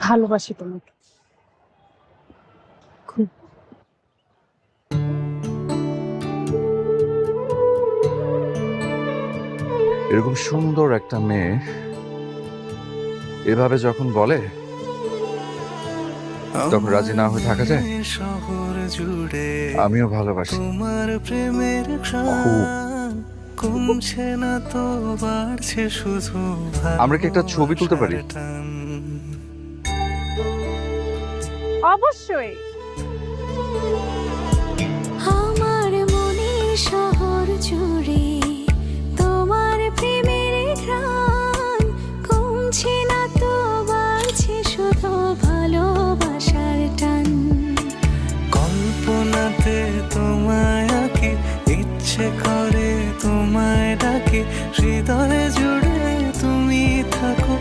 ভালোবাসি তোমাকে খুব। এরকম সুন্দর একটা মেয়ে এভাবে যখন বলে তখন রাজি না হয়ে থাকা যায়? শহর জুড়ে আমিও ভালোবাসি তোমার প্রেমের খুব। ঘ্রাণ কমছে না তো বাড়ছে শুধু আমরা কি একটা ছবি তুলতে পারি? ভালোবাসার টান। অবশ্যই। আমার মনের শহর জুড়ে তোমার প্রেমের ঘ্রাণ কমছে না তো বাড়ছে শুধু ভালোবাসার টান। কল্পনাতে তোমায় আঁকি ইচ্ছে করে তোমায় ডাকি হৃদয় জুড়ে তুমি থাকো